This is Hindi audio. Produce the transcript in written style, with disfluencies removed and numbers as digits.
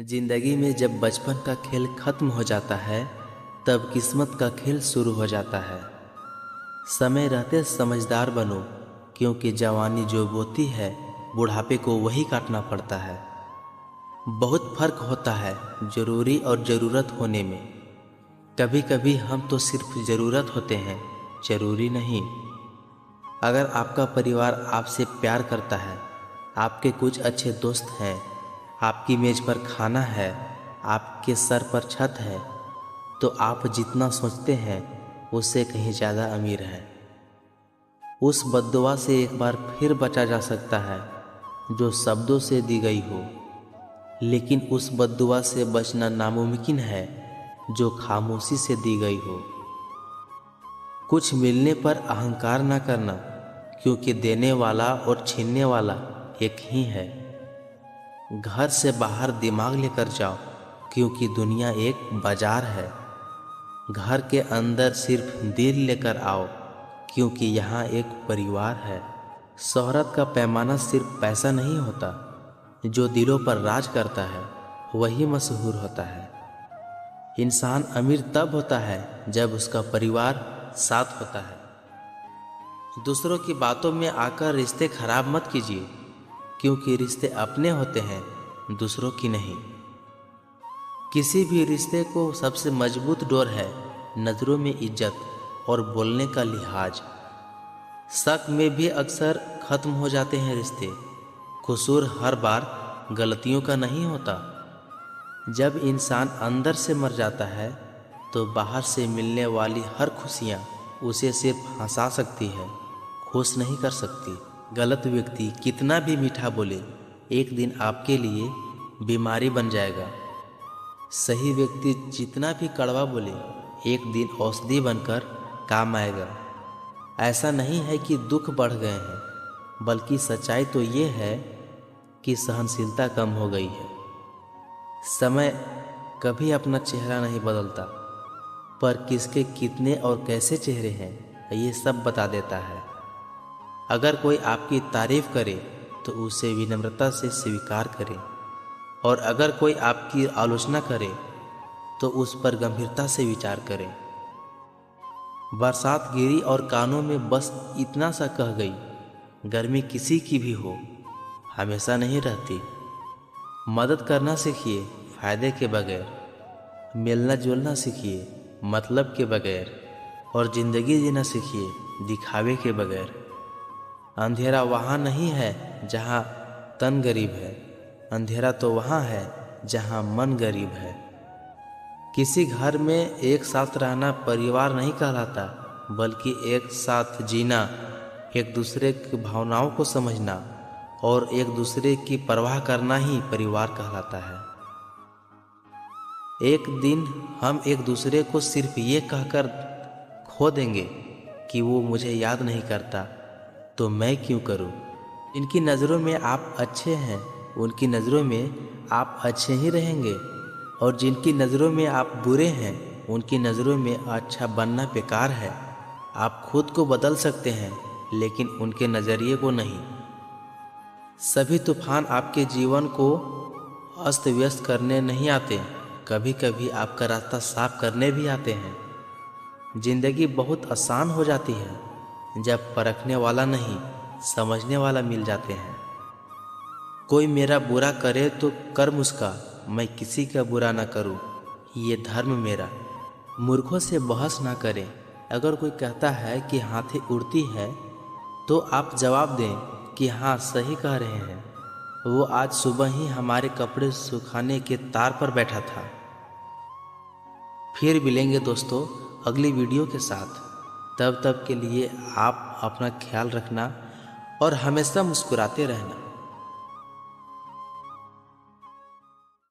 जिंदगी में जब बचपन का खेल खत्म हो जाता है तब किस्मत का खेल शुरू हो जाता है। समय रहते समझदार बनो, क्योंकि जवानी जो बोती है बुढ़ापे को वही काटना पड़ता है। बहुत फर्क होता है ज़रूरी और ज़रूरत होने में। कभी कभी हम तो सिर्फ ज़रूरत होते हैं, ज़रूरी नहीं। अगर आपका परिवार आपसे प्यार करता है, आपके कुछ अच्छे दोस्त हैं, आपकी मेज़ पर खाना है, आपके सर पर छत है, तो आप जितना सोचते हैं उससे कहीं ज़्यादा अमीर हैं। उस बद्दुआ से एक बार फिर बचा जा सकता है जो शब्दों से दी गई हो, लेकिन उस बद्दुआ से बचना नामुमकिन है जो खामोशी से दी गई हो। कुछ मिलने पर अहंकार ना करना, क्योंकि देने वाला और छीनने वाला एक ही है। घर से बाहर दिमाग लेकर जाओ, क्योंकि दुनिया एक बाजार है। घर के अंदर सिर्फ दिल लेकर आओ, क्योंकि यहाँ एक परिवार है। शोहरत का पैमाना सिर्फ पैसा नहीं होता, जो दिलों पर राज करता है वही मशहूर होता है। इंसान अमीर तब होता है जब उसका परिवार साथ होता है। दूसरों की बातों में आकर रिश्ते खराब मत कीजिए, क्योंकि रिश्ते अपने होते हैं, दूसरों की नहीं। किसी भी रिश्ते को सबसे मजबूत डोर है नज़रों में इज्जत और बोलने का लिहाज। शक में भी अक्सर ख़त्म हो जाते हैं रिश्ते। कसूर हर बार गलतियों का नहीं होता। जब इंसान अंदर से मर जाता है तो बाहर से मिलने वाली हर खुशियाँ उसे सिर्फ हंसा सकती है, खुश नहीं कर सकती। गलत व्यक्ति कितना भी मीठा बोले, एक दिन आपके लिए बीमारी बन जाएगा। सही व्यक्ति जितना भी कड़वा बोले, एक दिन औषधि बनकर काम आएगा। ऐसा नहीं है कि दुख बढ़ गए हैं, बल्कि सच्चाई तो ये है कि सहनशीलता कम हो गई है। समय कभी अपना चेहरा नहीं बदलता, पर किसके कितने और कैसे चेहरे हैं ये सब बता देता है। अगर कोई आपकी तारीफ करे तो उसे विनम्रता से स्वीकार करें, और अगर कोई आपकी आलोचना करे तो उस पर गंभीरता से विचार करें। बरसात गिरी और कानों में बस इतना सा कह गई, गर्मी किसी की भी हो हमेशा नहीं रहती। मदद करना सीखिए फायदे के बगैर, मिलना जुलना सीखिए मतलब के बगैर, और ज़िंदगी जीना सीखिए दिखावे के बगैर। अंधेरा वहाँ नहीं है जहाँ तन गरीब है, अंधेरा तो वहाँ है जहाँ मन गरीब है। किसी घर में एक साथ रहना परिवार नहीं कहलाता, बल्कि एक साथ जीना, एक दूसरे की भावनाओं को समझना और एक दूसरे की परवाह करना ही परिवार कहलाता है। एक दिन हम एक दूसरे को सिर्फ ये कहकर खो देंगे कि वो मुझे याद नहीं करता, तो मैं क्यों करूं। इनकी नज़रों में आप अच्छे हैं, उनकी नज़रों में आप अच्छे ही रहेंगे, और जिनकी नज़रों में आप बुरे हैं उनकी नज़रों में अच्छा बनना बेकार है। आप खुद को बदल सकते हैं, लेकिन उनके नज़रिए को नहीं। सभी तूफान आपके जीवन को अस्त व्यस्त करने नहीं आते, कभी कभी आपका रास्ता साफ करने भी आते हैं। जिंदगी बहुत आसान हो जाती है जब परखने वाला नहीं, समझने वाला मिल जाते हैं। कोई मेरा बुरा करे तो कर मुस्का, मैं किसी का बुरा ना करूं, ये धर्म मेरा। मूर्खों से बहस ना करें। अगर कोई कहता है कि हाथी उड़ती है तो आप जवाब दें कि हाँ सही कह रहे हैं, वो आज सुबह ही हमारे कपड़े सुखाने के तार पर बैठा था। फिर मिलेंगे दोस्तों अगली वीडियो के साथ। तब के लिए आप अपना ख्याल रखना और हमेशा मुस्कुराते रहना।